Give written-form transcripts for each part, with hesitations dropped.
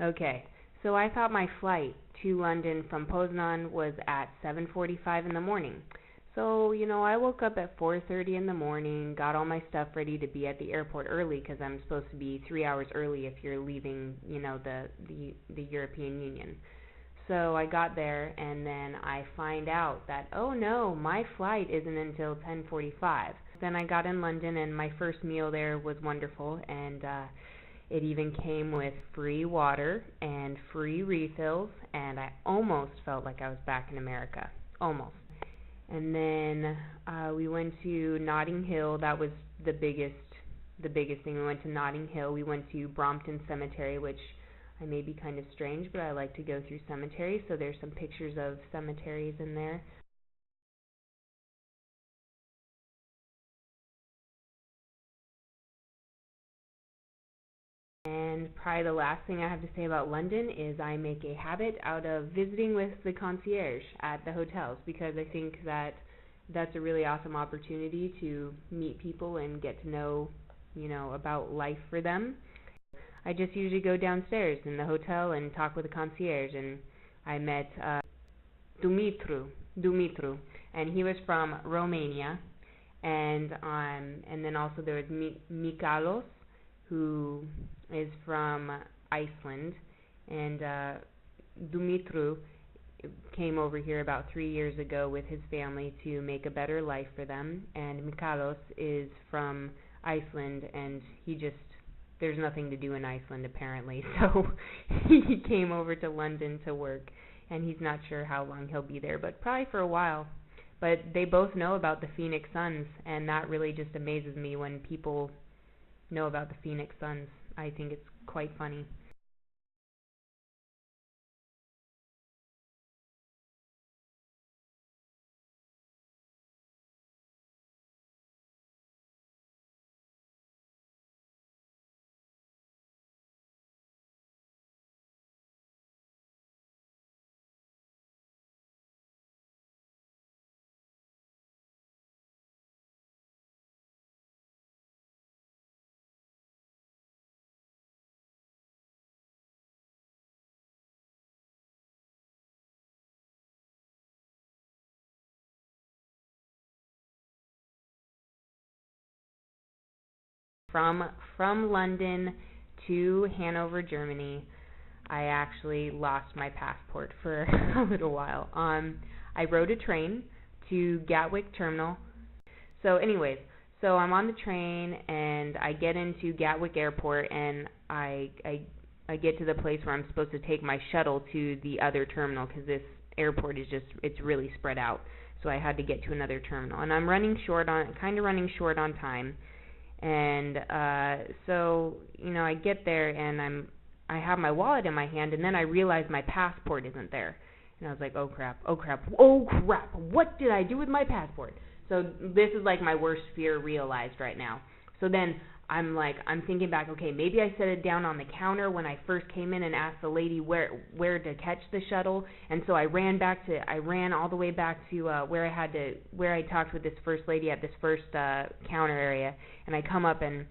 Okay, so I thought my flight to London from Poznan was at 7:45 in the morning. So, I woke up at 4:30 in the morning, got all my stuff ready to be at the airport early because I'm supposed to be 3 hours early if you're leaving, the European Union. So I got there and then I find out that oh no, my flight isn't until 10:45. Then I got in London and my first meal there was wonderful and it even came with free water and free refills, and I almost felt like I was back in America. Almost. And then we went to Notting Hill. That was the biggest thing. We went to Notting Hill. We went to Brompton Cemetery, which I may be kind of strange, but I like to go through cemeteries, so there's some pictures of cemeteries in there. And probably the last thing I have to say about London is I make a habit out of visiting with the concierge at the hotels because I think that that's a really awesome opportunity to meet people and get to know, about life for them. I just usually go downstairs in the hotel and talk with the concierge, and I met Dumitru, Dumitru, and he was from Romania, and then also there was Mikalos, who is from Iceland, and Dumitru came over here about 3 years ago with his family to make a better life for them, and Mikalos is from Iceland, and there's nothing to do in Iceland apparently, so he came over to London to work, and he's not sure how long he'll be there, but probably for a while. But they both know about the Phoenix Suns, and that really just amazes me when people know about the Phoenix Suns. I think it's quite funny. From from London to Hanover, Germany, I actually lost my passport for a little while. I rode a train to Gatwick Terminal. So, anyways, so I'm on the train and I get into Gatwick Airport and I get to the place where I'm supposed to take my shuttle to the other terminal because this airport is it's really spread out. So I had to get to another terminal and I'm running short on time. And so, I get there and I have my wallet in my hand and then I realize my passport isn't there. And I was like, oh crap, oh crap, oh crap, what did I do with my passport? So this is like my worst fear realized right now. So then I'm thinking back, okay, maybe I set it down on the counter when I first came in and asked the lady where to catch the shuttle, and so I ran all the way back to where I talked with this first lady at this first counter area, and I come up and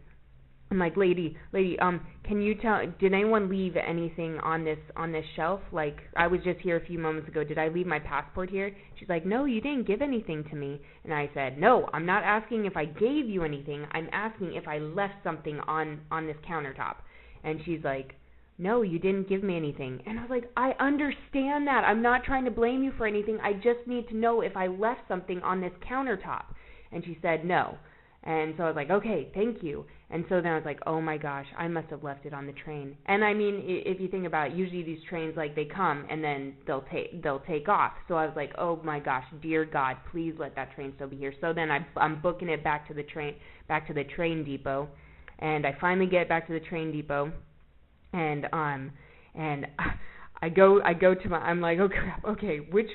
I'm like, lady, can you did anyone leave anything on this shelf? Like, I was just here a few moments ago. Did I leave my passport here? She's like, no, you didn't give anything to me. And I said, no, I'm not asking if I gave you anything. I'm asking if I left something on this countertop. And she's like, no, you didn't give me anything. And I was like, I understand that. I'm not trying to blame you for anything. I just need to know if I left something on this countertop. And she said, no. And so I was like, okay, thank you. And so then I was like, oh my gosh, I must have left it on the train. And I mean, if you think about it, usually these trains, like, they come and then they'll take off. So I was like, oh my gosh, dear God, please let that train still be here. So then I'm booking it back to the train depot. And I finally get back to the train depot, and I go to I'm like, oh crap, okay, which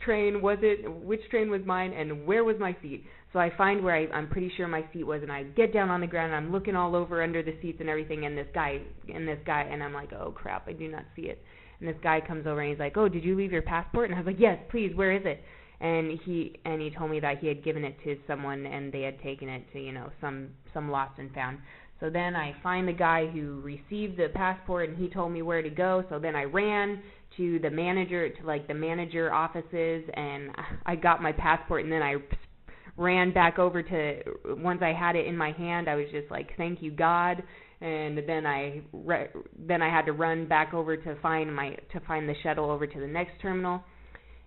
train was it? Which train was mine, and where was my seat? So I find where I'm pretty sure my seat was, and I get down on the ground, and I'm looking all over under the seats and everything, and this guy, and I'm like, oh crap, I do not see it. And this guy comes over and he's like, oh, did you leave your passport? And I was like, yes, please, where is it? And he told me that he had given it to someone, and they had taken it to some lost and found. So then I find the guy who received the passport, and he told me where to go. So then I ran to the manager offices, and I got my passport, and then I ran back over to, once I had it in my hand, I was just like, thank you, God. And then I had to run back over to find the shuttle over to the next terminal,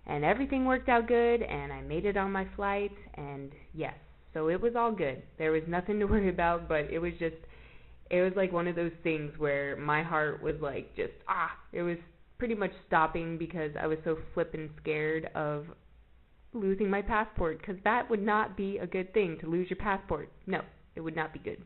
and everything worked out good, and I made it on my flight, and yes, so it was all good. There was nothing to worry about, but it was like one of those things where my heart was like it was pretty much stopping because I was so flippin' scared of losing my passport, because that would not be a good thing, to lose your passport. No, it would not be good.